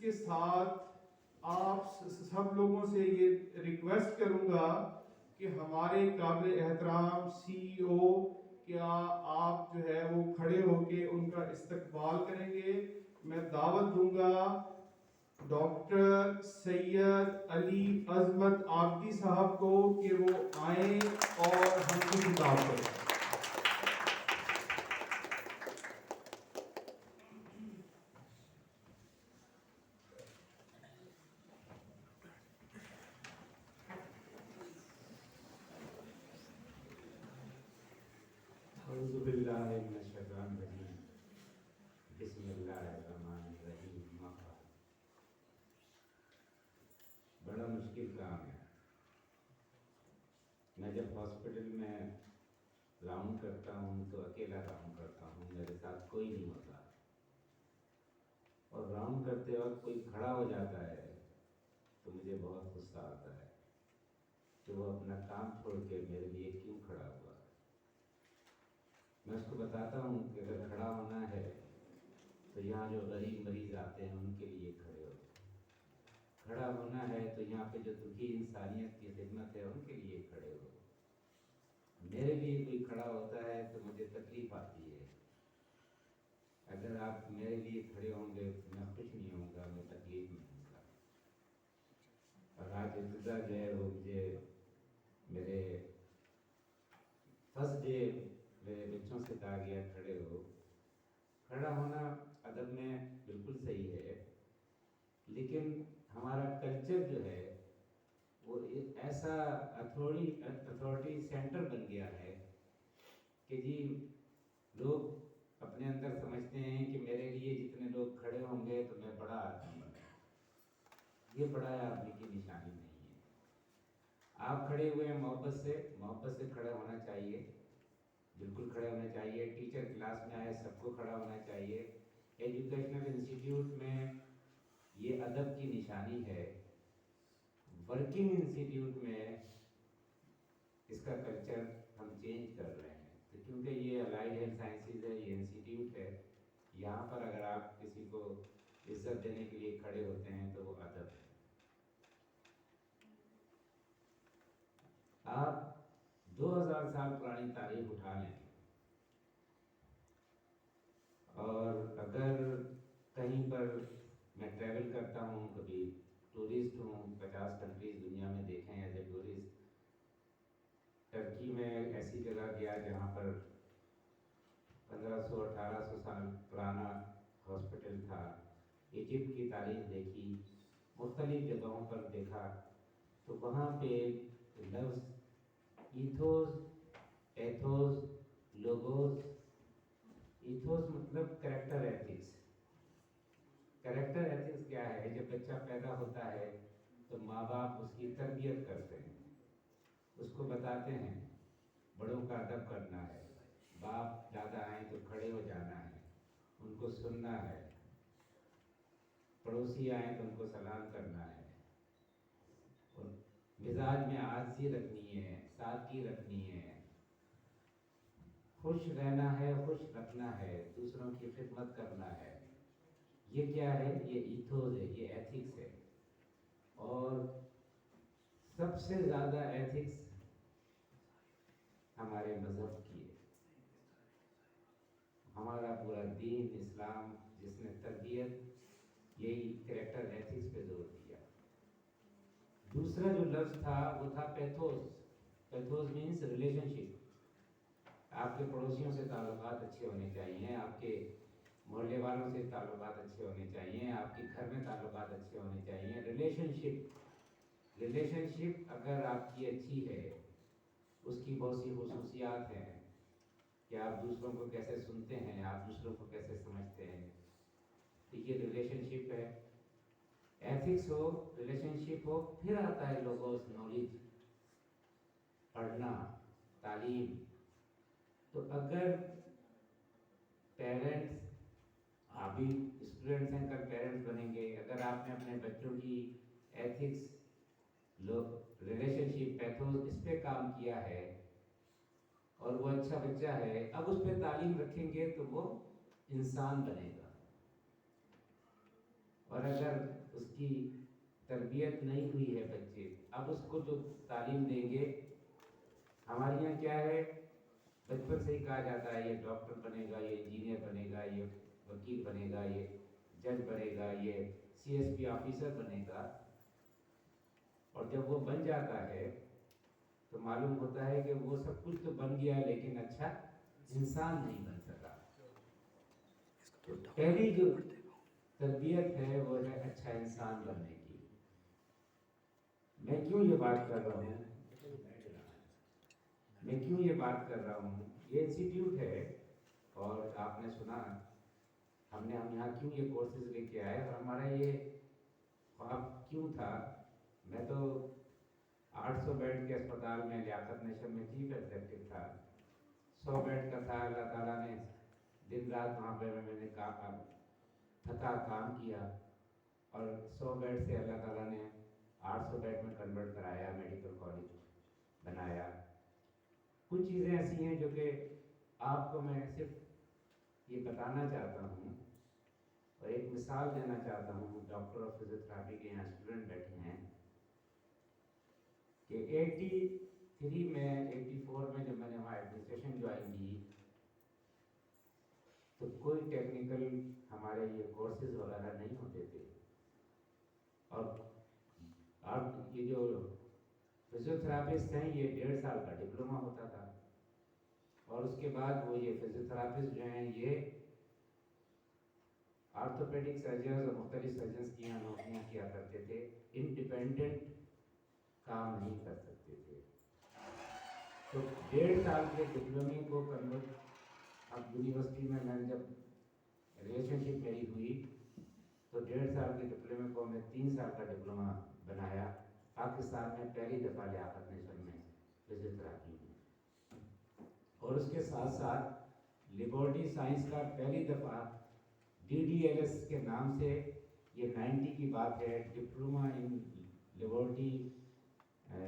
کے ساتھ آپ سب لوگوں سے یہ ریکویسٹ کروں گا کہ ہمارے قابل احترام سی او کیا آپ جو ہے وہ کھڑے ہو کے ان کا استقبال کریں گے. میں دعوت دوں گا ڈاکٹر سید علی عظمت عابدی صاحب کو کہ وہ آئیں اور ہم کو خطاب کریں. اعوذ باللہ من الشیطان الرجیم بسم اللہ الرحمن الرحیم. بڑا مشکل کام ہے. میں جب ہاسپٹل میں راؤنڈ کرتا ہوں تو اکیلا راؤنڈ کرتا ہوں، میرے ساتھ کوئی نہیں ہوتا، اور راؤنڈ کرتے وقت کوئی کھڑا ہو جاتا ہے تو مجھے بہت غصہ آتا ہے کہ وہ اپنا کام چھوڑ کے میرے لیے کیوں کھڑا ہوا. میں اس کو بتاتا ہوں کہ اگر کھڑا ہونا ہے تو یہاں جو غریب مریض آتے ہیں ان کے لیے کھڑے ہو، کھڑا ہونا ہے تو یہاں پہ جو دکھی انسانیت کی خدمت ہے ان کے لیے کھڑے ہو. میرے لیے کوئی کھڑا ہوتا ہے تو مجھے تکلیف آتی ہے. اگر آپ میرے لیے کھڑے ہوں گے تو میں خوش نہیں ہوں گا، میں تکلیف میں ہوں گا. اور آج ابتدا جو ہے وہ مجھے میرے فرسٹ ڈے میرے بچوں سے کہا گیا کھڑے ہو. کھڑا ہونا ادب میں بالکل صحیح ہے، لیکن ہمارا کلچر جو ہے وہ ایک ایسا اتھارٹی سینٹر بن گیا ہے کہ جی لوگ اپنے اندر سمجھتے ہیں کہ میرے لیے جتنے لوگ کھڑے ہوں گے تو میں بڑا آدمی بن گیا. یہ بڑا آدمی کی نشانی نہیں ہے. آپ کھڑے ہوئے ہیں محبت سے کھڑے ہونا چاہیے، بالکل کھڑے ہونا چاہیے. ٹیچر کلاس میں آئے سب کو کھڑا ہونا چاہیے. ایجوکیشنل انسٹیٹیوٹ میں یہ ادب کی نشانی ہے. ورکنگ انسٹیٹیوٹ میں اس کا کلچر ہم چینج کر رہے ہیں. تو کیونکہ یہ الائیڈ ہیلتھ سائنسز ہے، یہ انسٹیٹیوٹ ہے، یہاں پر اگر آپ کسی کو عزت دینے کے لیے کھڑے ہوتے ہیں تو وہ ادب ہے. آپ 2000 سال پرانی تاریخ اٹھا لیں اور اگر کہیں پر میں ٹریول کرتا ہوں، کبھی ٹورسٹ ہوں، 50 کنٹریز دنیا میں دیکھیں ایز اے ٹورسٹ. ٹرکی میں ایسی جگہ گیا جہاں پر 1500-1800 سال پرانا ہاسپٹل تھا. ایجپٹ کی تاریخ دیکھی، مختلف جگہوں پر دیکھا، تو وہاں پہ لفظ ایتھوس، ایتھوس، لوگوس. ایتھوس مطلب کریکٹر ایتھکس. کریکٹر ایتھکس کیا ہے؟ جب بچہ پیدا ہوتا ہے تو ماں باپ اس کی تربیت کرتے ہیں، اس کو بتاتے ہیں بڑوں کا ادب کرنا ہے، باپ دادا آئیں تو کھڑے ہو جانا ہے، ان کو سننا ہے، پڑوسی آئیں تو ان کو سلام کرنا ہے، اور مزاج میں عاجزی رکھنی ہے، سادگی رکھنی ہے، خوش رہنا ہے، خوش رکھنا ہے، دوسروں کی خدمت کرنا ہے. یہ کیا ہے؟ یہ ایتھوس ہے، یہ ایتھکس ہے. اور سب سے زیادہ ایتھکس ہمارے مذہب کی ہے. ہمارا پورا دین اسلام جس نے تربیت یہی کریکٹر ایتھکس پہ زور دیا. دوسرا جو لفظ تھا وہ تھا پیتھوس. پیتھوس مینس ریلیشن شپ. آپ کے پڑوسیوں سے تعلقات اچھے ہونے چاہیے، آپ کے محلے والوں سے تعلقات اچھے ہونے چاہیے، آپ کے گھر میں تعلقات اچھے ہونے چاہیے. ریلیشن شپ اگر آپ کی اچھی ہے، اس کی بہت سی خصوصیات ہیں کہ آپ دوسروں کو کیسے سنتے ہیں، آپ دوسروں کو کیسے سمجھتے ہیں. تو یہ ریلیشن شپ ہے. ایتھکس ہو، ریلیشن شپ ہو، پھر آتا ہے لوگوس، نالج، پڑھنا، تعلیم. تو اگر پیرنٹس، آپ بھی اسٹوڈنٹس ہیں، کل پیرنٹس بنیں گے، اگر آپ نے اپنے بچوں کی ایتھکس، ریلیشن شپ، پیتھوس اس پہ کام کیا ہے اور وہ اچھا بچہ ہے، اب اس پہ تعلیم رکھیں گے تو وہ انسان بنے گا. اور اگر اس کی تربیت نہیں ہوئی ہے بچے، اب اس کو جو تعلیم دیں گے، ہمارے یہاں کیا ہے، بچپن سے ہی کہا جاتا ہے یہ ڈاکٹر بنے گا، یہ انجینئر بنے گا، یہ وکیل بنے گا، یہ جج بنے گا، یہ سی ایس پی آفیسر بنے گا، اور جب وہ بن جاتا ہے تو معلوم ہوتا ہے کہ وہ سب کچھ تو بن گیا لیکن اچھا انسان نہیں بن سکا۔ تو پہلی جو تربیت ہے وہ ہے اچھا انسان بننے کی۔ میں کیوں یہ بات کر رہا ہوں، یہ انسٹیٹیوٹ ہے، اور آپ نے سنا ہم یہاں کیوں یہ کورسز لے کے آئے، اور ہمارا یہ خواب کیوں تھا۔ میں تو 800 بیڈ کے اسپتال میں لیاقت نیشن میں چیف ایگزیکٹو تھا، 100 بیڈ کا تھا، اللہ تعالیٰ نے دن رات وہاں پہ میں نے تھکا کام کیا، اور 100 بیڈ سے اللہ تعالیٰ نے 800 بیڈ میں کنورٹ کرایا، میڈیکل کالج بنایا۔ کچھ چیزیں ایسی ہیں جو کہ آپ کو میں صرف یہ بتانا چاہتا ہوں اور ایک مثال دینا چاہتا ہوں۔ ڈاکٹر آف فزیوتھراپی کے یہاں اسٹوڈنٹ بیٹھے ہیں کہ 84 میں جب میں نے وہاں ایڈمنسٹریشن جوائن کی تو کوئی ٹیکنیکل ہمارے یہ کورسز وغیرہ نہیں ہوتے تھے، اور یہ جو فزیوتھراپسٹ ہیں یہ 1.5 سال کا ڈپلومہ ہوتا تھا، اور اس کے بعد وہ یہ فزیوتھراپسٹ جو ہیں یہ آرتھوپیڈک سرجنز اور مختلف سرجنز کی یہاں نوکریاں کیا کرتے تھے، انڈیپینڈنٹ کام نہیں کر سکتے تھے۔ تو 1.5 سال کے ڈپلومے کو کنورٹ، اب یونیورسٹی میں نے جب ریلیشن شپ میری ہوئی تو 1.5 سال کے ڈپلومے کو میں 3 سال کا ڈپلومہ بنایا، پاکستان میں پہلی دفعہ لیاقت نیشن میں فزیوتھراپی میں، اور اس کے ساتھ ساتھ لیبارٹری سائنس کا پہلی دفعہ DDLS کے نام سے، یہ 90 کی بات ہے، ڈپلومہ ان لیبارٹری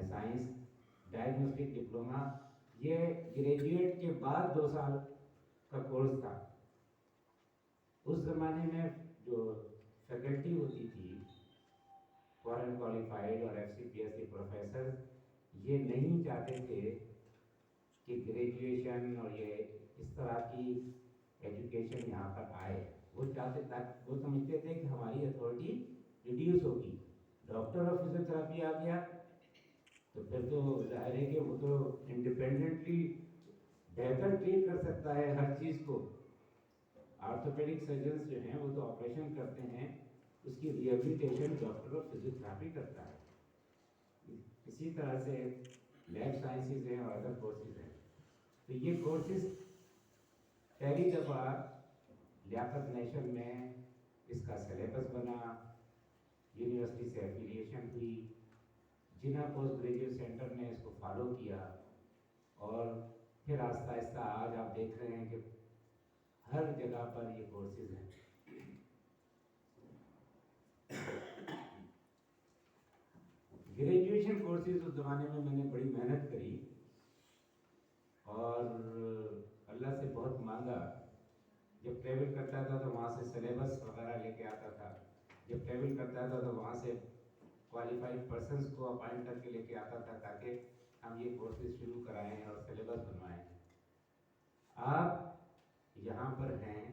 سائنس ڈائگنوسٹک ڈپلومہ، یہ گریجویٹ کے بعد 2 سال کا کورس تھا۔ اس زمانے میں جو فیکلٹی ہوتی تھی، فورن کوالیفائڈ اور FCPS کے پروفیسر، یہ نہیں چاہتے تھے کہ گریجویشن اور یہ اس طرح کی ایجوکیشن یہاں پر آئے۔ وہ سمجھتے تھے کہ ہماری اتھارٹی ریڈیوس ہوگی، ڈاکٹر آف فزیوتھراپی آ گیا تو پھر تو ظاہر ہے کہ وہ تو انڈیپینڈنٹلی بہتر ٹریٹ کر سکتا ہے ہر چیز کو۔ آرتھوپیڈک سرجنز جو ہیں وہ تو آپریشن کرتے ہیں، اس کی ریہیبلیٹیشن ڈاکٹر آف فزیوتھراپی کرتا ہے۔ اسی طرح سے لیب سائنسز ہیں اور ادر کورسز ہیں۔ تو یہ کورسز پہلی دفعہ لیاقت نیشن میں اس کا سلیبس بنا، یونیورسٹی سے ایفیلیشن ہوئی، جنا پوسٹ گریجویٹ سینٹر نے اس کو فالو کیا، اور پھر آہستہ آہستہ آج آپ دیکھ رہے ہیں کہ ہر جگہ پر یہ کورسز ہیں۔ گریجویشن کورسز اس زمانے میں نے بڑی محنت کری اور اللہ سے بہت مانگا۔ جب ٹریول کرتا تھا تو وہاں سے سلیبس وغیرہ لے کے آتا تھا، جب ٹریول کرتا تھا تو وہاں سے کوالیفائڈ پرسنس کو اپائنٹ کر کے لے کے آتا تھا تاکہ ہم یہ کورسز شروع کرائیں اور سلیبس بنوائیں۔ آپ یہاں پر ہیں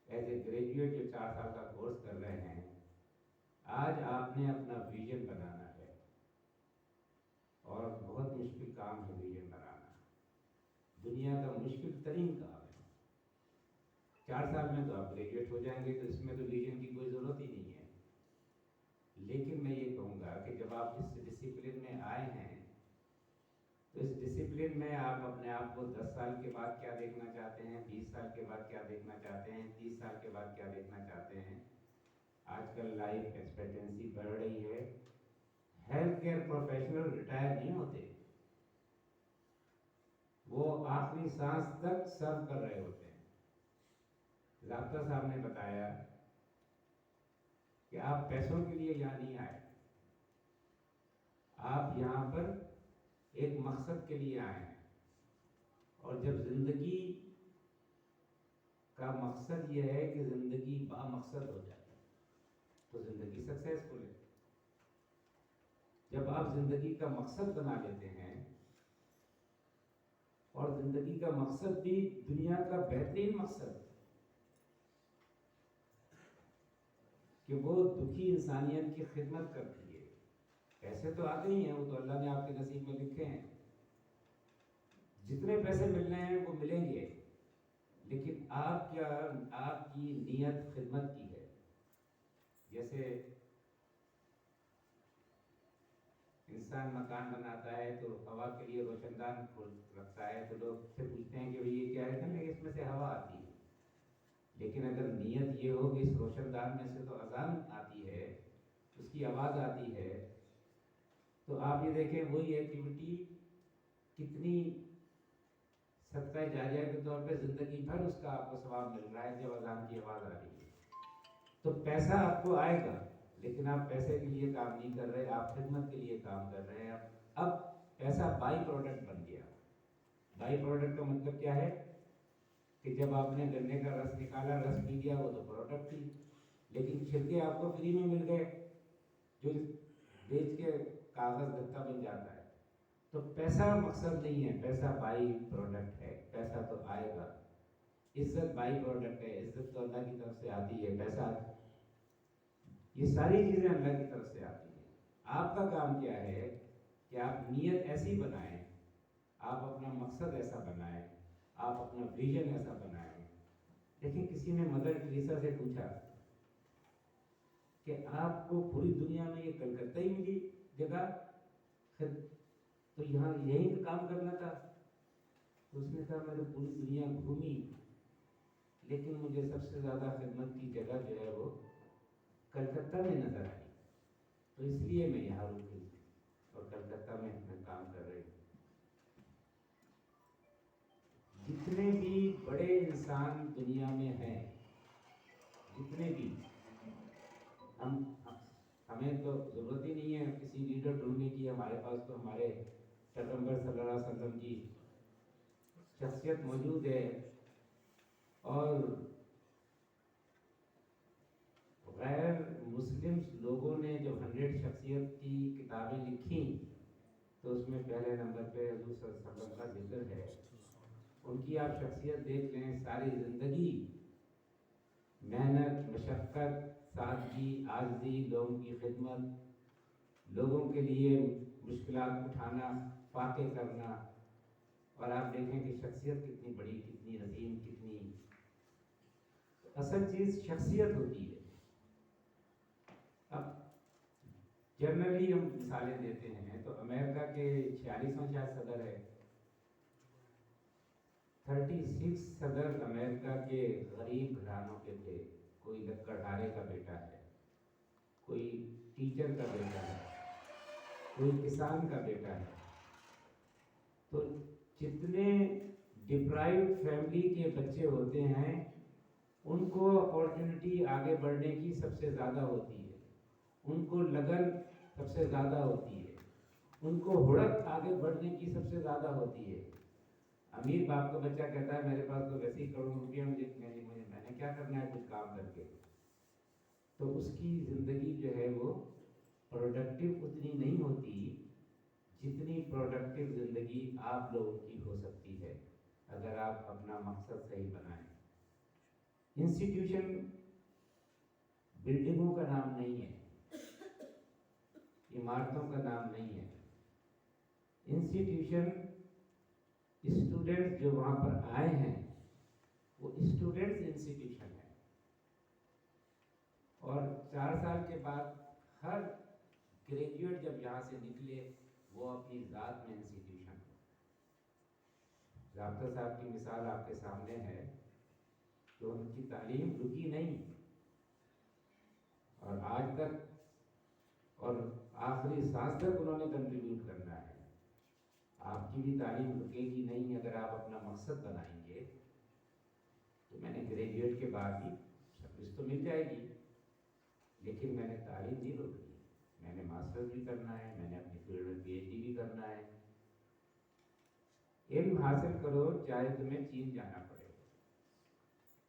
ایز اے گریجویٹ جو 4 سال کا کورس کر رہے ہیں، آج آپ نے اپنا ویژن بنانا ہے، اور بہت مشکل کام ہے ویژن بنانا، دنیا کا مشکل ترین کام ہے۔ 4 سال میں تو آپ گریجویٹ ہو جائیں گے تو اس میں تو ویژن کی کوئی ضرورت ہی نہیں ہے، لیکن میں یہ کہوں گا کہ جب آپ اس ڈسپلن میں آئے ہیں تو اس ڈسپلن میں آپ اپنے آپ کو 10 سال کے بعد کیا دیکھنا چاہتے ہیں، 20 سال کے بعد کیا دیکھنا چاہتے ہیں، 30 سال کے بعد کیا دیکھنا چاہتے ہیں۔ آج کل لائف ایکسپیکٹنسی بڑھ رہی ہے، ہیلتھ کیئر پروفیشنل ریٹائر نہیں ہوتے، وہ آخری سانس تک سرو کر رہے ہوتے ہیں۔ ضابطہ صاحب نے بتایا کہ آپ پیسوں کے لیے یہاں نہیں آئے، آپ یہاں پر ایک مقصد کے لیے آئے ہیں، اور جب زندگی کا مقصد یہ ہے کہ زندگی با مقصد ہو جائے، تو زندگی سکسیسفل ہے. جب آپ زندگی کا مقصد بنا لیتے ہیں، اور زندگی کا مقصد بھی دنیا کا بہترین مقصد کہ وہ دکھی انسانیت کی خدمت کرتی ہے. پیسے تو آتے ہی ہیں، وہ تو اللہ نے آپ کے نصیب میں لکھے ہیں، جتنے پیسے ملنے ہیں وہ ملیں گے، لیکن آپ کی نیت خدمت کی ہے. جیسے انسان مکان بناتا ہے تو ہوا کے لیے روشن دان رکھتا ہے، تو لوگ سے پوچھتے ہیں کہ بھئی یہ کیا ہے، کہ اس میں سے ہوا آتی ہے. لیکن اگر نیت یہ ہو کہ اس روشن دان میں سے تو اذان آتی ہے، اس کی آواز آتی ہے، تو آپ یہ دیکھیں وہی ایکٹیویٹی کتنی صدقہ جاریہ کے طور پہ زندگی بھر اس کا آپ کو ثواب مل رہا ہے جب اذان کی آواز آ رہی ہے. تو پیسہ آپ کو آئے گا، لیکن آپ پیسے کے لیے کام نہیں کر رہے، آپ خدمت کے لیے کام کر رہے ہیں. اب پیسہ بائی پروڈکٹ بن گیا. بائی پروڈکٹ کا مطلب کیا ہے کہ جب آپ نے گنے کا رس نکالا، رس پی گیا، وہ تو پروڈکٹ تھی، لیکن چھلکے آپ کو فری میں مل گئے جو بیچ کے کاغذ گتا بن جاتا ہے. تو پیسہ مقصد نہیں ہے، پیسہ بائی پروڈکٹ ہے. پیسہ تو آئے گا. عزت بائی پروڈکٹ ہے، عزت تو اللہ کی طرف سے آتی ہے. پیسہ، یہ ساری چیزیں اللہ کی طرف سے آتی ہیں. آپ کا کام کیا ہے کہ آپ نیت ایسی بنائیں، آپ اپنا مقصد ایسا بنائیں، آپ اپنا ویژن ایسا بنائیں. دیکھیں کسی نے مدر ٹریسا سے پوچھا کہ آپ کو پوری دنیا میں یہ کلکتہ ہی ملی جگہ، تو یہاں یہیں پہ کام کرنا تھا. تو اس نے کہا میں نے پوری دنیا گھومی، لیکن مجھے سب سے زیادہ خدمت کی جگہ جو ہے وہ کلکتہ میں نظر آئی، تو اس لیے میں یہاں رکی اور کلکتہ میں کام کر رہی ہوں. جتنے بھی بڑے انسان دنیا میں ہیں، جتنے بھی، ہمیں تو ضرورت ہی نہیں ہے کسی لیڈر ڈھونڈنے کی. ہمارے پاس تو ہمارے پیغمبر صلی اللہ علیہ وسلم کی شخصیت موجود ہے. اور غیر مسلم لوگوں نے جو 100 شخصیت کی کتابیں لکھیں، تو اس میں پہلے نمبر پہ حضور صلی اللہ علیہ وسلم کا ذکر ہے. ان کی آپ شخصیت دیکھ لیں، ساری زندگی محنت، مشقت، سادگی، عاجزی، لوگوں کی خدمت، لوگوں کے لیے مشکلات اٹھانا، فاقے کرنا. اور آپ دیکھیں کہ شخصیت کتنی بڑی، کتنی عظیم، کتنی اصل چیز شخصیت ہوتی ہے. اب جنرلی ہم مثالیں دیتے ہیں تو امریکہ کے 46واں شاید صدر ہے، 36 صدر امریکہ کے غریب گھرانوں کے تھے. کوئی لکڑہارے کا بیٹا ہے، کوئی ٹیچر کا بیٹا ہے، کوئی کسان کا بیٹا ہے. تو جتنے ڈپرائیوڈ فیملی کے بچے ہوتے ہیں ان کو اپارچونٹی آگے بڑھنے کی سب سے زیادہ ہوتی ہے، ان کو لگن سب سے زیادہ ہوتی ہے، ان کو ہڑک آگے بڑھنے کی سب سے زیادہ ہوتی ہے. امیر باپ کا بچہ کہتا ہے میرے پاس تو ویسے ہی کروڑ روپیہ، میں نے کیا کرنا ہے کچھ کام کر کے. تو اس کی زندگی جو ہے وہ پروڈکٹیو اتنی نہیں ہوتی جتنی پروڈکٹیو زندگی آپ لوگوں کی ہو سکتی ہے اگر آپ اپنا مقصد صحیح بنائیں. انسٹیٹیوشن بلڈنگوں کا نام نہیں ہے، عمارتوں کا نام نہیں ہے. انسٹیٹیوشن اسٹوڈنٹس جو وہاں پر آئے ہیں وہ اسٹوڈنٹس انسٹیٹیوشن ہے. اور 4 سال کے بعد ہر گریجویٹ جب یہاں سے نکلے وہ اپنی ذات میں انسٹیٹیوشن ہے. ضابطہ صاحب کی مثال آپ کے سامنے ہے، تو ان کی تعلیم رکی نہیں اور آج تک اور آخری سانس تک انہوں نے کنٹریبیوٹ کرنا ہے. آپ کی بھی تعلیم رکے گی نہیں اگر آپ اپنا مقصد بنائیں گے. تو میں نے گریجویٹ کے بعد ہی سروس تو مل جائے گی، لیکن میں نے تعلیم نہیں روکی. میں نے ماسٹر بھی کرنا ہے، میں نے اپنی فیلڈ میں پی ایچ ڈی بھی کرنا ہے. علم حاصل کرو چاہے تمہیں چین جانا پڑے.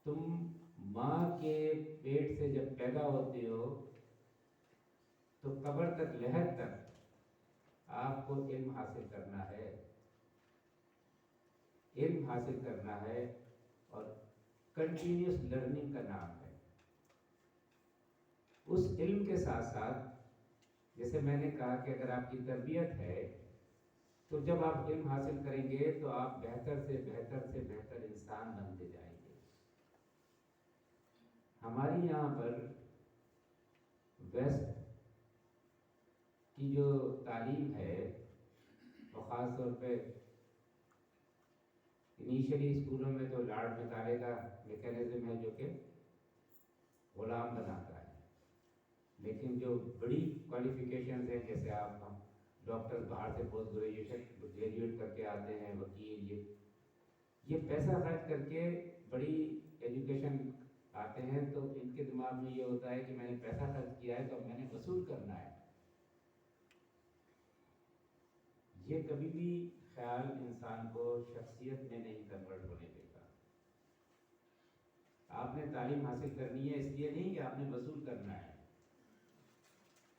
تم ماں کے پیٹ سے جب پیدا ہوتے ہو تو قبر تک لحد تک آپ کو علم حاصل کرنا ہے، علم حاصل کرنا ہے، اور کنٹینیوس لرننگ کا نام ہے۔ اس علم کے ساتھ ساتھ جیسے میں نے کہا کہ اگر آپ کی تربیت ہے تو جب آپ علم حاصل کریں گے تو آپ بہتر سے بہتر سے بہتر انسان بنتے جائیں گے۔ ہماری یہاں پر ویسٹ کی جو تعلیم ہے وہ خاص طور پہ انیشلی اسکولوں میں تو لاڑ نکالے کا میکینزم ہے جو کہ غلام بناتا ہے، لیکن جو بڑی کوالیفیکیشنز ہیں جیسے آپ ڈاکٹر باہر سے پوسٹ گریجویٹ کر کے آتے ہیں، وکیل، یہ پیسہ خرچ کر کے بڑی ایجوکیشن آتے ہیں تو ان کے دماغ میں یہ ہوتا ہے کہ میں نے پیسہ خرچ کیا ہے تو اب میں نے وصول کرنا ہے۔ یہ کبھی بھی خیال انسان کو شخصیت میں نہیں کنورٹ ہونے دیتا۔ آپ نے تعلیم حاصل کرنی ہے اس لیے نہیں کہ آپ نے وصول کرنا ہے۔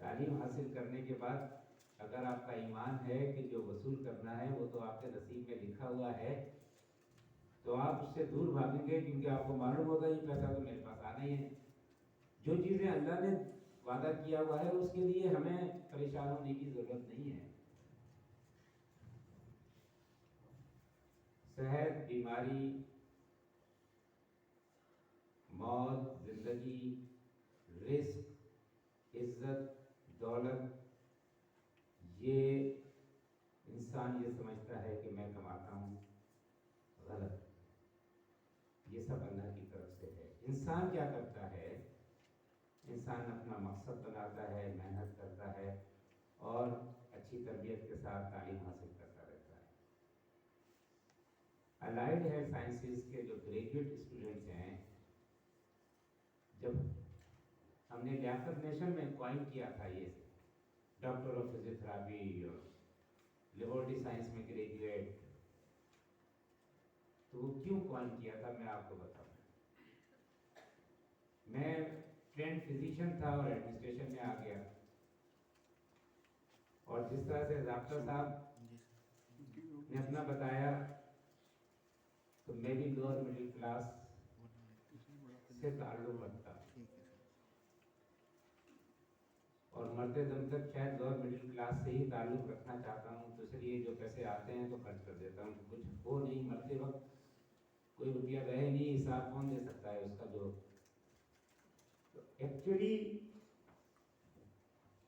تعلیم حاصل کرنے کے بعد اگر آپ کا ایمان ہے کہ جو وصول کرنا ہے وہ تو آپ کے نصیب میں لکھا ہوا ہے تو آپ اس سے دور بھاگیں گے، کیونکہ آپ کو معلوم ہوگا یہ پیسہ تو میرے پاس آنا ہی ہے۔ جو چیزیں اللہ نے وعدہ کیا ہوا ہے اس کے لیے ہمیں پریشان ہونے کی ضرورت نہیں ہے۔ صحت، بیماری، موت، زندگی، رزق، عزت، دولت، یہ انسان یہ سمجھتا ہے کہ میں کماتا ہوں، غلط۔ یہ سب اللہ کی طرف سے ہے۔ انسان کیا کرتا ہے؟ انسان اپنا مقصد بناتا ہے، محنت کرتا ہے اور اچھی تربیت کے ساتھ تعلیم حاصل کرتا رہتا ہے۔ الائیڈ ہیلتھ سائنسز کے جو گریجویٹ اسٹوڈنٹس ہیں، جب ہم نے لیاقت نیشن میں کوائن کیا تھا یہ ڈاکٹر آف فزیوتھراپی اور لیبورٹری سائنس میں گریجویٹ، تو وہ کیوں کوائن کیا تھا میں آپ کو بتاؤں۔ میں ٹرینڈ فزیشین تھا اور ایڈمنسٹریشن میں آ گیا، اور جس طرح سے ضابطہ صاحب نے اپنا بتایا تو میں بھی لوور مڈل کلاس سے تعلق رکھتا اور مرتے دم تک شاید لوور مڈل کلاس سے ہی تعلق رکھنا چاہتا ہوں، تو اس لیے جو پیسے آتے ہیں تو خرچ کر دیتا ہوں۔ کچھ ہو نہیں، مرتے وقت کوئی روپیہ رہے نہیں، حساب کون دے سکتا ہے اس کا؟ جو ایکچولی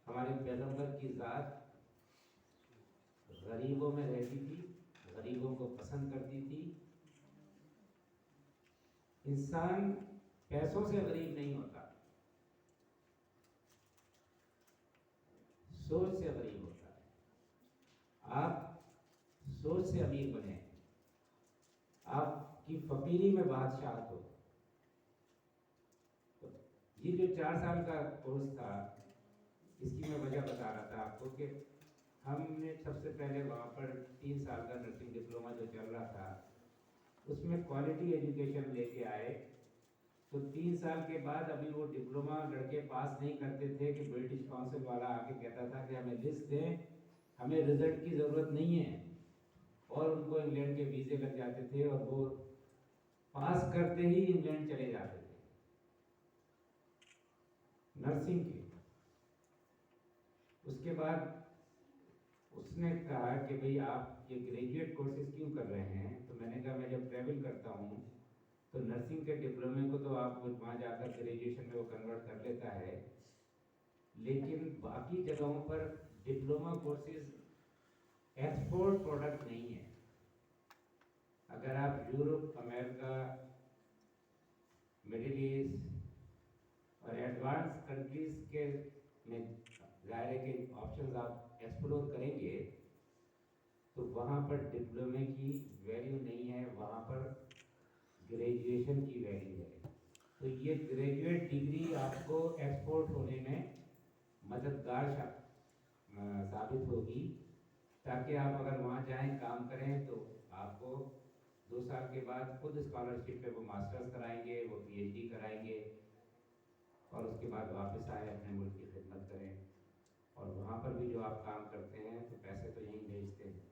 ہمارے پیغمبر کی ذات غریبوں میں رہتی تھی، غریبوں کو پسند کرتی تھی۔ انسان پیسوں سے غریب نہیں ہوتا، سوچ سے غریب ہوتا ہے۔ آپ سوچ سے امیر بنے، آپ کی فقیری میں بادشاہت ہو۔ یہ جو 4 سال کا کورس تھا اس کی میں وجہ بتا رہا تھا آپ کو کہ ہم نے سب سے پہلے وہاں پر 3 سال کا نرسنگ ڈپلومہ جو چل رہا تھا اس میں کوالٹی ایجوکیشن لے کے آئے، تو 3 سال کے بعد ابھی وہ ڈپلومہ لڑکے پاس نہیں کرتے تھے کہ برٹش کونسل والا آ کے کہتا تھا کہ ہمیں لسٹ دیں، ہمیں رزلٹ کی ضرورت نہیں ہے، اور ان کو انگلینڈ کے ویزے لگ جاتے تھے اور وہ پاس کرتے ہی انگلینڈ چلے جاتے تھے نرسنگ کے۔ اس کے بعد اس نے کہا کہ بھئی آپ یہ گریجویٹ کورسز کیوں کر رہے ہیں؟ تو میں نے کہا میں جب ٹریول کرتا ہوں تو نرسنگ کے ڈپلومے کو تو آپ وہاں جا کر گریجویشن میں وہ کنورٹ کر لیتا ہے، لیکن باقی جگہوں پر ڈپلومہ کورسز ایکسپورٹ پروڈکٹ نہیں ہے۔ اگر آپ یورپ، امریکہ، مڈل ایسٹ اور ایڈوانس کنٹریز کے میں ظاہر ہے کہ آپشنز آپ ایکسپلور کریں گے تو وہاں پر ڈپلومے کی ویلیو نہیں ہے، وہاں پر گریجویشن کی ویلیو ہے۔ تو یہ گریجویٹ ڈگری آپ کو ایکسپورٹ ہونے میں مددگار ثابت ہوگی، تاکہ آپ اگر وہاں جائیں کام کریں تو آپ کو 2 سال کے بعد خود اسکالرشپ پہ وہ ماسٹرز کرائیں گے، وہ PhD کرائیں گے، اور اس کے بعد واپس آئے اپنے ملک کی خدمت کریں۔ اور وہاں پر بھی جو آپ کام کرتے ہیں تو پیسے تو یہیں بھیجتے ہیں.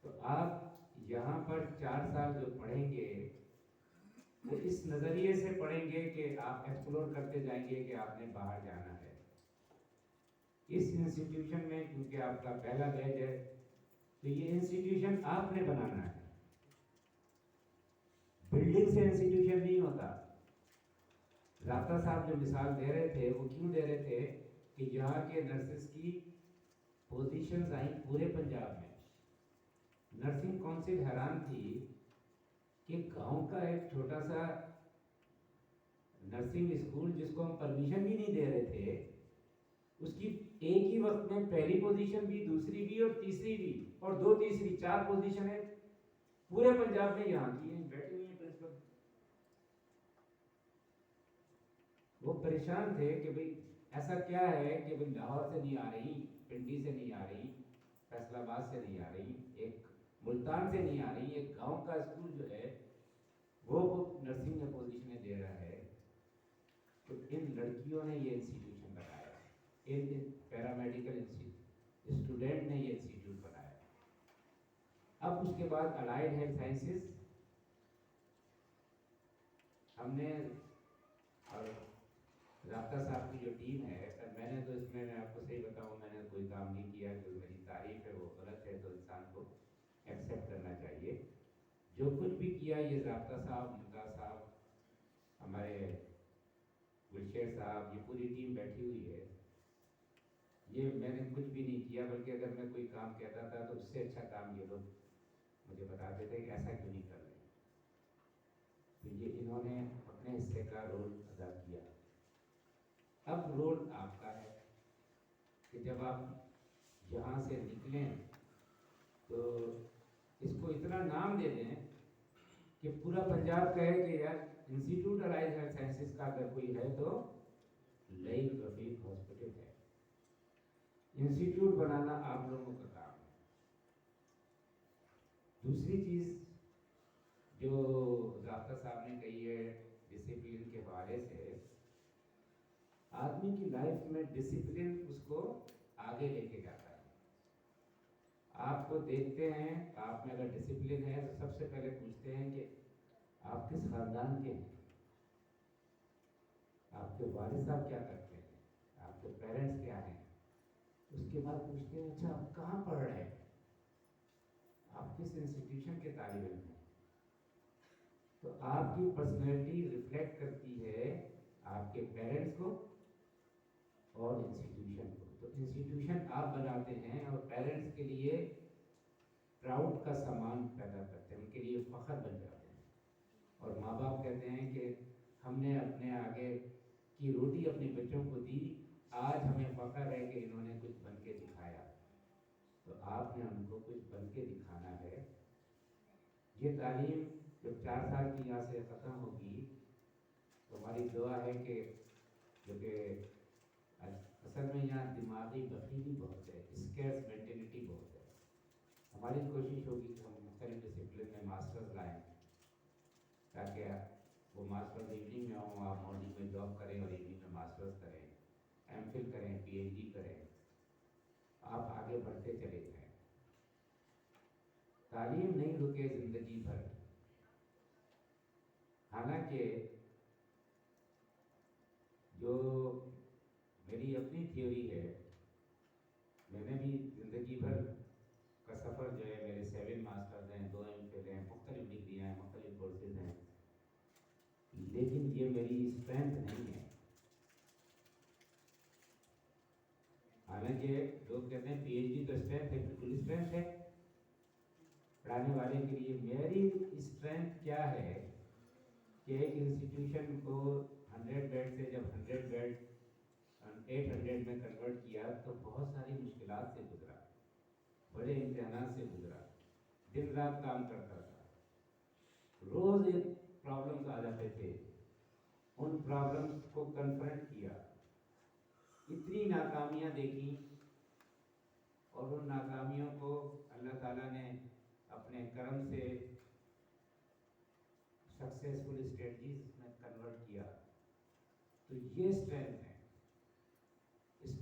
تو آپ یہاں پر 4 سال جو پڑھیں گے وہ اس نظریے سے پڑھیں گے کہ آپ ایکسپلور کرتے جائیں گے کہ آپ نے باہر جانا ہے. اس انسٹیٹیوشن میں کیونکہ آپ کا پہلا بیچ ہے تو یہ انسٹیٹیوشن آپ نے بنانا ہے. بلڈنگ سے انسٹیٹیوشن نہیں ہوتا. رابطہ صاحب جو مثال دے رہے تھے وہ کیوں دے رہے تھے کہ یہاں کے نرسز کی پوزیشنز آئیں پورے پنجاب میں. نرسنگ کونسل حیران تھی کہ گاؤں کا ایک چھوٹا سا نرسنگ اسکول جس کو ہم پرمیشن بھی نہیں دے رہے تھے اس کی ایک ہی وقت میں پہلی پوزیشن بھی, دوسری بھی اور تیسری بھی اور 2 تیسری 4 پوزیشنیں پورے پنجاب میں یہاں کی ہیں, بیٹھی ہوئی ہیں پرنسپل. وہ پریشان تھے کہ بھئی ایسا کیا ہے کہ بھئی لاہور سے نہیں آ رہی, پنڈی سے نہیں آ رہی, فیصل آباد سے نہیں آ رہی, ایک ملتان سے نہیں آ رہی, ایک گاؤں کا اسکول جو ہے وہ نرسنگ میں پوزیشنیں دے رہا ہے. تو ان لڑکیوں نے یہ انسٹیٹیوشن بنایا, ان پیرامیڈیکل اسٹوڈنٹ نے یہ انسٹیٹیوٹ بنایا. اب اس کے بعد الائیڈ ہیلتھ سائنسز ہم نے, اور رابطہ صاحب کی جو ٹیم ہے, میں نے تو اس میں آپ کو صحیح بتاؤں میں نے کوئی کام نہیں کیا, جو میری تعریف ہے وہ غلط ہے تو انسان کو ایکسیپٹ کرنا چاہیے. جو کچھ بھی کیا یہ رابطہ صاحب, ممتاز صاحب, ہمارے گلشیر صاحب, یہ پوری ٹیم بیٹھی ہوئی ہے, یہ میں نے کچھ بھی نہیں کیا. بلکہ اگر میں کوئی کام کہتا تھا تو اس سے اچھا کام یہ لوگ مجھے بتاتے تھے کہ ایسا کیوں نہیں کر رہے. تو یہ انہوں نے اپنے حصے کا رول ادا کیا. اب رول آپ کا ہے کہ جب آپ یہاں سے نکلیں تو اس کو اتنا نام دے دیں کہ پورا پنجاب کہے کہ یار انسٹیٹیوٹ الائیڈ ہیلتھ سائنسز کا اگر کوئی ہے تو لئیک رفیق ہاسپٹل ہے. انسٹیٹیوٹ بنانا آپ لوگوں کا کام ہے. دوسری چیز جو رابطہ صاحب نے کہی ہے ڈسپلن کے حوالے سے, آدمی کی لائف میں ڈسپلن اس کو آگے لے کے جاتا ہے. آپ کو دیکھتے ہیں, آپ میں اگر ڈسپلن ہے تو سب سے پہلے پوچھتے ہیں کہ آپ کس خاندان کے ہیں, آپ کے والد صاحب کیا کرتے ہیں, آپ کے پیرنٹس کیا ہیں. اس کے بعد پوچھتے ہیں اچھا آپ کہاں پڑھ رہے ہیں, آپ کس انسٹیٹیوشن کے طالب علم ہیں. تو آپ کی پرسنالٹی ریفلیکٹ کرتی ہے آپ کے پیرنٹس کو اور انسٹیٹیوشن کو. تو انسٹیٹیوشن آپ بناتے ہیں اور پیرنٹس کے لیے پراؤڈ کا سامان پیدا کرتے ہیں, ان کے لیے فخر بن جاتے ہیں. اور ماں باپ کہتے ہیں کہ ہم نے اپنے آگے کی روٹی اپنے بچوں کو دی, آج ہمیں فخر ہے کہ انہوں نے کچھ بن کے دکھایا. تو آپ نے ان کو کچھ بن کے دکھانا ہے. یہ تعلیم جب 4 سال کی یہاں سے ختم ہوگی تو ہماری دعا ہے کہ جو کہ اصل میں یہاں دماغی بخیلی بہت ہے, اسکیرس مینٹلٹی بہت ہے. ہماری کوشش ہوگی کہ ہم مختلف ڈسپلن میں ماسٹرز لائیں تاکہ وہ ماسٹرز ایوننگ میں ہوں, آپ مارننگ میں جاب کریں اور ایوننگ میں ماسٹرز کریں, ایم فل کریں, پی ایچ ڈی کریں, آپ آگے بڑھتے چلے جائیں. تعلیم نہیں رکے زندگی بھر. حالانکہ جو میری اپنی تھیوری ہے, میں نے بھی زندگی بھر کا سفر جو ہے, میرے 7 ماسٹرز ہیں, 2 ایم فل ہیں, مختلف ڈگریاں ہیں, مختلف کورسز ہیں, لیکن یہ میری اسٹرینتھ نہیں ہے. حالانکہ لوگ کہتے ہیں پی ایچ ڈی تو اسٹرینتھ ہے, بالکل اسٹرینتھ ہے پڑھانے والے کے لیے. میری اسٹرینتھ کیا ہے کہ ایک انسٹیٹیوشن کو 100 بیڈ سے جب 100 بیڈ 800 میں کنورٹ کیا تو بہت ساری مشکلات سے گزرا, بڑے امتحانات سے گزرا, دن رات کام کرتا تھا, روز ایک پرابلمس آ جاتے تھے, ان پرابلمس کو کنفرنٹ کیا, اتنی ناکامیاں دیکھی, اور ان ناکامیوں کو اللہ تعالیٰ نے اپنے کرم سے سکسیسفل اسٹریٹجیز میں کنورٹ کیا. تو یہ اسٹرینتھ ہے.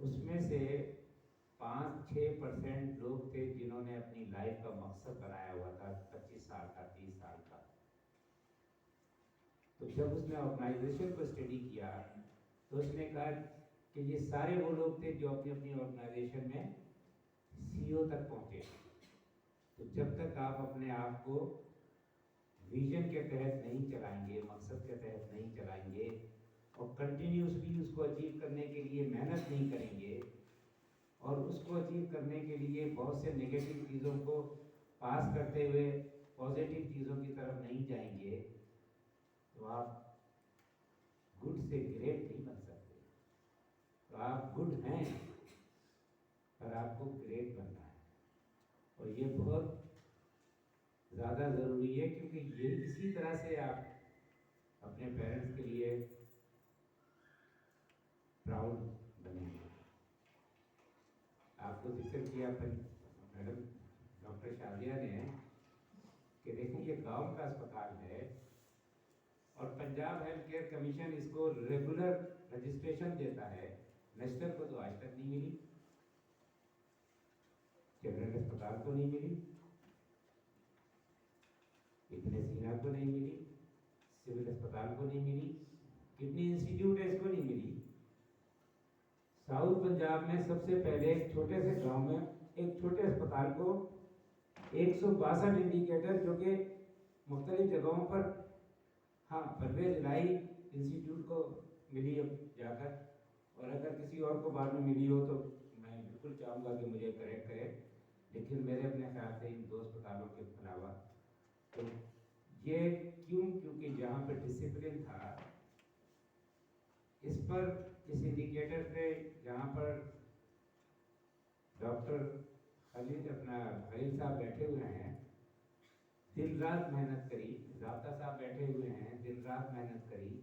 اس میں سے 5-6% لوگ تھے جنہوں نے اپنی لائف کا مقصد بنایا ہوا تھا 25 سال کا 30 سال کا. تو جب اس نے آرگنائزیشن کو اسٹڈی کیا تو اس نے کہا کہ یہ سارے وہ لوگ تھے جو اپنی اپنی آرگنائزیشن میں سی او تک پہنچے. تو جب تک آپ اپنے آپ کو ویژن کے تحت نہیں چلائیں گے, مقصد کے تحت نہیں چلائیں گے اور کنٹینیوسلی اس کو اچیو کرنے کے لیے محنت نہیں کریں گے اور اس کو اچیو کرنے کے لیے بہت سے نگیٹو چیزوں کو پاس کرتے ہوئے پازیٹیو چیزوں کی طرف نہیں جائیں گے, تو آپ گڈ سے گریٹ نہیں بن سکتے. تو آپ گڈ ہیں پر آپ کو گریٹ بننا ہے, اور یہ بہت زیادہ ضروری ہے کیونکہ یہ اسی طرح سے آپ اپنے پیرنٹس کے لیے پراؤڈ بنیں گے. آپ کو ذکر کیا میڈم ڈاکٹر شازیہ نے کہ دیکھیں یہ گاؤں کا اسپتال ہے اور پنجاب ہیلتھ کیئر کمیشن اس کو ریگولر رجسٹریشن دیتا ہے. نیشنل کو تو آج تک نہیں ملی, جنرل اسپتال کو نہیں ملی, ابن سینا کو نہیں ملی, سول اسپتال کو نہیں ملی, کڈنی انسٹیٹیوٹ ہے اس کو نہیں ملی. ساؤتھ پنجاب میں سب سے پہلے ایک چھوٹے سے گاؤں میں ایک چھوٹے اسپتال کو 162 انڈیکیٹر جو کہ مختلف جگہوں پر, ہاں پرویز الہی انسٹیٹیوٹ کو ملی اب جا کر, اور اگر کسی اور کو بعد میں ملی ہو تو میں بالکل چاہوں گا کہ مجھے کریکٹ کرے, لیکن میرے اپنے خیال سے ان 2 اسپتالوں کے علاوہ. تو یہ کیونکہ جہاں پہ ڈسپلن تھا اس پر, اس انڈیکیٹر پہ جہاں پر ڈاکٹر خلیل صاحب بیٹھے ہوئے ہیں, دن رات محنت کری, ضابطہ صاحب بیٹھے ہوئے ہیں, دن رات محنت کری.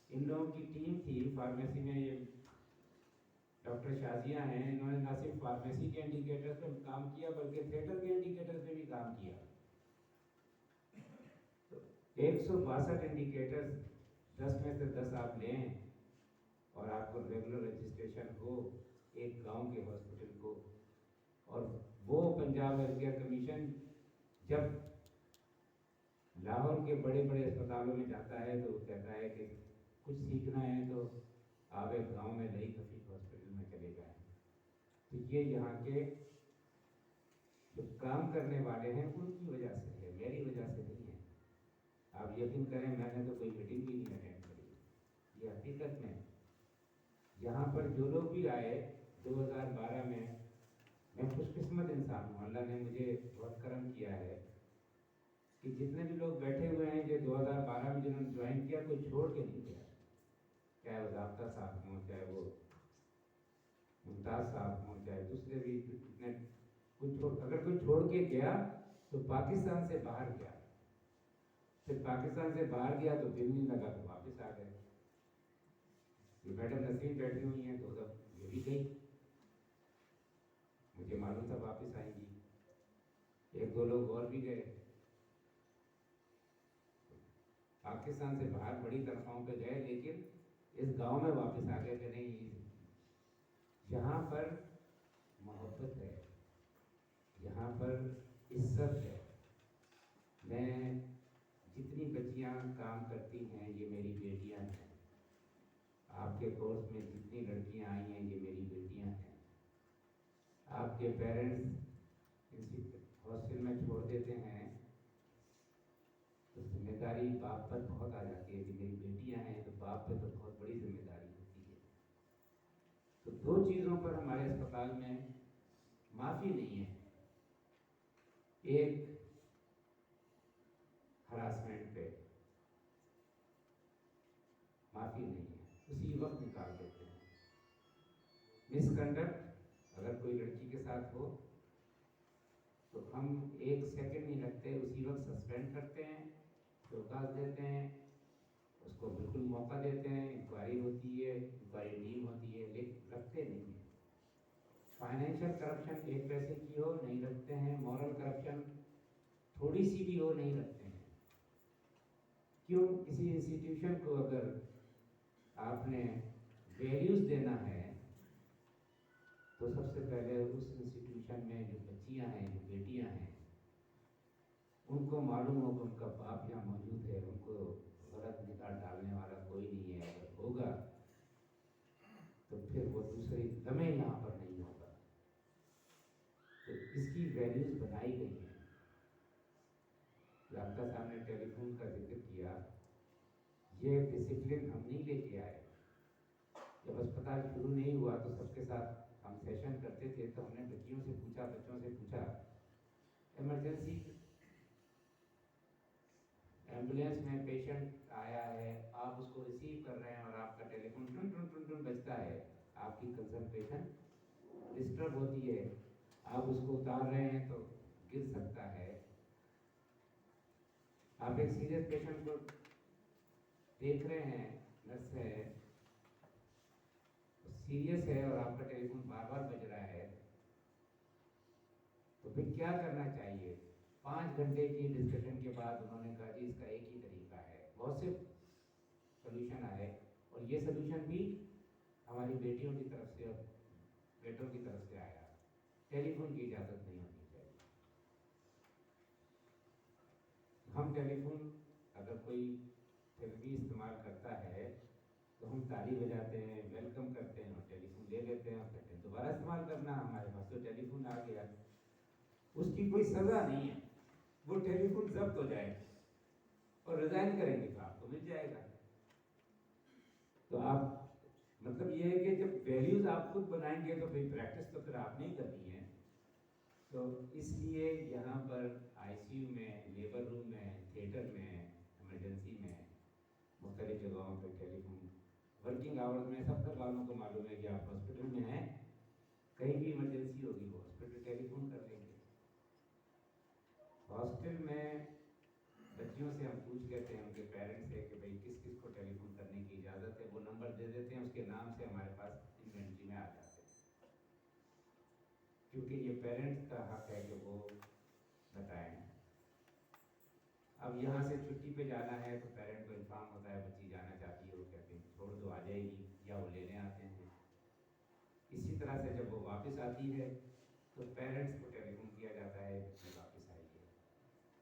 ان لوگوں کی ٹیم تھی فارمیسی میں, یہ ڈاکٹر شازیہ ہیں, انہوں نے نہ صرف فارمیسی کے انڈیکیٹر پہ کام کیا بلکہ تھیٹر کے انڈیکیٹر پہ بھی کام کیا. 162 انڈیکیٹر 10 میں سے 10 آپ لیں اور آپ کو ریگولر رجسٹریشن ہو ایک گاؤں کے ہاسپٹل کو, اور وہ پنجاب ہیلتھ کیئر کمیشن جب لاہور کے بڑے بڑے اسپتالوں میں جاتا ہے تو وہ کہتا ہے کہ کچھ سیکھنا ہے تو آپ ایک گاؤں میں نئی خفیف ہاسپٹل میں چلے جائیں. تو یہ یہاں کے جو کام کرنے والے ہیں ان کی وجہ سے ہے, میری وجہ سے نہیں ہے. آپ یقین کریں میں نے تو کوئی میٹنگ بھی نہیں اٹینڈ کری. یہ حقیقت میں یہاں پر جو لوگ بھی آئے 2012 میں خوش قسمت انسان ہوں, اللہ نے مجھے بہت کرم کیا ہے کہ جتنے بھی لوگ بیٹھے ہوئے ہیں جو 2012 میں جنہوں نے جوائن کیا کوئی چھوڑ کے نہیں گیا, چاہے وہ ضابطہ صاحب ہوں, چاہے وہ ممتاز صاحب ہوں, چاہے دوسرے بھی جتنے, اگر کوئی چھوڑ کے گیا تو پاکستان سے باہر گیا, پھر پاکستان سے باہر گیا تو دل نہیں لگا تو واپس آ گئے. یہ میڈم نسیم بیٹھی ہوئی ہیں تو یہ بھی گئی, مجھے معلوم تھا واپس آئیں گی. 1-2 لوگ اور بھی گئے, پاکستان سے باہر بڑی تنخواہوں پہ گئے, لیکن اس گاؤں میں واپس آ گئے کہ نہیں جہاں پر محبت ہے, جہاں پر عزت ہے. میں جتنی بچیاں کام کرتی ہیں یہ میری بیٹیاں ہیں, آپ کے کورس میں جتنی لڑکیاں آئی ہیں یہ میری بیٹیاں ہیں. آپ کے پیرنٹس ہاسٹل میں چھوڑ دیتے ہیں تو ذمہ داری باپ پر بہت آ جاتی ہے کہ میری بیٹیاں ہیں تو باپ پہ تو بہت بڑی ذمہ داری ہوتی ہے. تو 2 چیزوں پر ہمارے اسپتال میں معافی نہیں ہے. ایک ہراسمنٹ پہ معافی نہیں ہے, اسی وقت نکال دیتے ہیں. مس کنڈکٹ اگر کوئی لڑکی کے ساتھ ہو تو ہم 1 سیکنڈ نہیں لگتے, اسی وقت سسپینڈ کرتے ہیں, شوکاز دیتے ہیں, اس کو بالکل موقع دیتے ہیں, انکوائری ہوتی ہے, انکوائری ٹیم ہوتی ہے, لیکن رکھتے نہیں ہیں. فائنینشیل کرپشن 1 پیسے کی ہو نہیں رکھتے ہیں, مورل کرپشن تھوڑی سی بھی ہو نہیں رکھتے ہیں. کیوں؟ کسی انسٹیٹیوشن کو اگر آپ نے ویلیوز دینا ہے سب سے پہلے اس انسٹیٹیوشن میں جو بچیاں ہیں، جو بیٹیاں ہیں، ان کو معلوم ہو کہ ان کا باپ یہاں موجود ہے، ان کو غلط نکال ڈالنے والا کوئی نہیں ہے، اگر ہوگا تو پھر وہ دوسرے لمحے یہاں پر نہیں ہوگا. تو اس کی ویلیوز بنائی گئی ہیں. رابطہ صاحب نے ٹیلی فون کا ذکر کیا، یہ ڈسپلن ہم نہیں لے کے آئے. جب اسپتال شروع نہیں ہوا تو سب کے ساتھ ہم سیشن کرتے تھے، تو ہم نے بچوں سے پوچھا ایمرجنسی ایمبولینس میں پیشنٹ آیا ہے، آپ اس کو ریسیو کر رہے ہیں اور آپ کا ٹیلی فون ٹن ٹن ٹن ٹن بجتا ہے، آپ کی کنسنٹریشن ڈسٹرب ہوتی ہے، آپ اس کو اتار رہے ہیں تو گر سکتا ہے. آپ ایک سیریس پیشنٹ کو دیکھ رہے ہیں، نرس ہے، سیریس ہے، اور آپ کا ٹیلی فون بار بار بج رہا ہے، تو پھر کیا کرنا چاہیے؟ 5 گھنٹے کی ڈسکشن کے بعد انہوں نے کہا جی اس کا ایک ہی طریقہ ہے. بہت سے سولوشن آئے، اور یہ سولوشن بھی ہماری بیٹیوں کی طرف سے اور بیٹوں کی طرف سے آیا. ٹیلی فون کی اجازت نہیں ہونی چاہیے. ہم ٹیلی فون اگر کوئی تھراپی استعمال کرتا ہے تو ہم تالی بجاتے ہیں، ویلکم کرتے ہیں، اور ٹیلی فون لے لیتے ہیں اور کہتے ہیں دوبارہ استعمال کرنا. ہمارے پاس تو ٹیلی فون آ گیا. اس کی کوئی سزا نہیں ہے، وہ ٹیلی فون ضبط ہو جائے گا اور ریزائن کریں گے تو آپ کو مل جائے گا. تو آپ مطلب یہ ہے کہ جب ویلیوز آپ خود بنائیں گے تو پھر پریکٹس تو پھر آپ نہیں کرنی ہے. تو اس لیے یہاں پر آئی سی یو میں، لیبر روم میں، تھیٹر میں، ایمرجنسی میں، مختلف جگہوں پہ ٹیلی فون ورکنگ آورز میں. سب گھر والوں کو معلوم ہے کہ آپ ہاسپٹل میں ہیں، کہیں بھی ایمرجنسی ہوگی وہ ہاسپٹل ٹیلی فون کر لیں گے. ہاسٹل میں بچیوں سے ہم پوچھ لیتے ہیں، ان کے پیرنٹس سے، کہ بھئی کس کس کو ٹیلی فون کرنے کی اجازت ہے. وہ نمبر دے دیتے ہیں، اس کے نام سے ہمارے پاس انوینٹری میں آ جاتے ہیں، کیونکہ یہ پیرنٹس کا حق ہے کہ وہ بتائیں. اب یہاں سے چھٹی پہ جانا ہے تو پیرنٹ کو انفارم ہوتا ہے بچی جانا چاہتی ہے، وہ کہتے ہیں چھوڑ دو، آ جائے گی، یا وہ لینے آتے ہیں. اسی طرح سے جب وہ واپس آتی ہے تو پیرنٹس کو ٹیلی فون کیا جاتا ہے بچی واپس آئی ہے،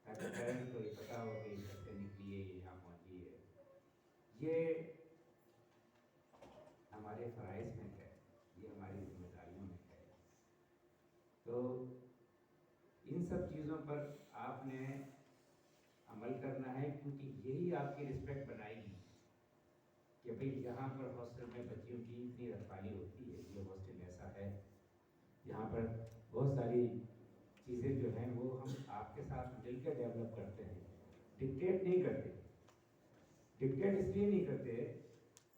تاکہ پیرنٹس کو یہ پتا ہو کہ یہ گھر سے نکلی ہے، یہ یہاں پہنچی ہے. یہ ہمارے فرائض میں ہے، یہ ہماری ذمہ داریوں میں ہے. تو ان سب چیزوں پر آپ نے عمل کرنا ہے، کیونکہ یہی آپ کی رسپیکٹ بنائے گی کہ بھئی یہاں پر ہاسٹل میں بچیوں کی اتنی رکھوالی ہوتی ہے. یہ ہاسٹل ایسا ہے، یہاں پر بہت ساری چیزیں جو ہیں وہ ہم آپ کے ساتھ مل کے ڈیولپ کرتے ہیں، ڈکٹیٹ نہیں کرتے. ڈکٹیٹ اس لیے نہیں کرتے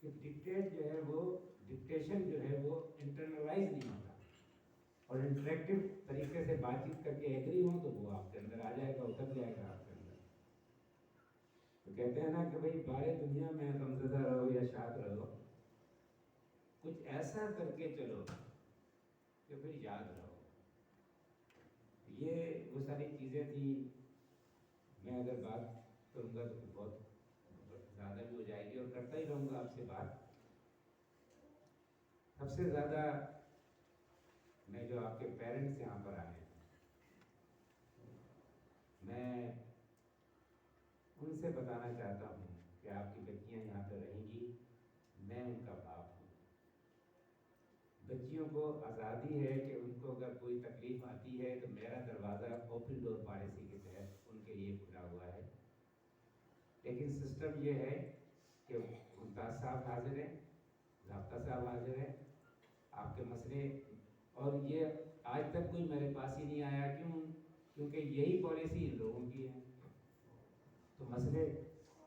کہ ڈکٹیٹ جو ہے وہ ڈکٹیشن جو ہے وہ انٹرنلائز نہیں ہوتا، اور انٹریکٹیو طریقے سے بات چیت کر کے ایگری ہوں تو وہ آپ کے اندر آ جائے گا، اتر جائے گا آپ کے اندر. تو کہتے ہیں نا کہ بھئی بارے دنیا میں غمزدہ رہو یا شاد رہو، کچھ ایسا کر کے چلو کہ پھر یاد رہو. یہ وہ ساری چیزیں تھیں. میں اگر بات کروں گا تو بہت زیادہ بھی ہو جائے گی، اور کرتا ہی رہوں گا آپ سے بات. سب سے زیادہ میں جو آپ کے پیرنٹس یہاں پر آئے ہیں، میں ان سے بتانا چاہتا ہوں کہ آپ کی بچیاں یہاں پہ رہیں گی، میں ان کا باپ ہوں. بچیوں کو آزادی ہے کہ ان کو اگر کوئی تکلیف آتی ہے تو میرا دروازہ اوپن ڈور پالیسی کے تحت ان کے لیے کھلا ہوا ہے. لیکن سسٹم یہ ہے کہ ممتاز صاحب حاضر ہیں، رابطہ صاحب حاضر ہیں. آپ کے مسئلے، اور یہ آج تک کوئی میرے پاس ہی نہیں آیا، کیونکہ یہی پالیسی ان لوگوں کی ہے. تو مسئلے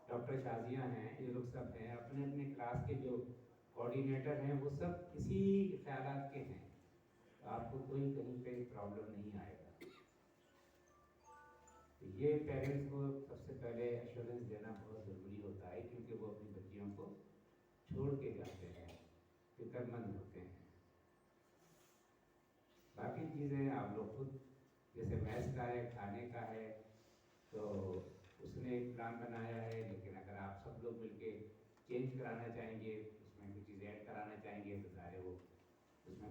ڈاکٹر شازیہ ہیں، یہ لوگ سب ہیں، اپنے اپنے کلاس کے جو کوآرڈینیٹر ہیں وہ سب اسی خیالات کے ہیں. تو آپ کو کوئی کہیں پہ پرابلم نہیں آئے گا. تو یہ پیرنٹس کو سب سے پہلے ایشورنس دینا بہت ضروری ہوتا ہے، کیونکہ وہ اپنی بچیوں کو چھوڑ کے جاتے ہیں، فکر مند ہوتے ہیں. باقی چیزیں آپ لوگ خود، جیسے میس کا ہے، کھانے کا ہے، تو اس نے ایک پلان بنایا ہے. لیکن اگر آپ سب لوگ مل کے چینج کرانا چاہیں گے، اس میں کچھ چیزیں ایڈ کرانا چاہیں گے، تو ظاہر ہے وہ اس میں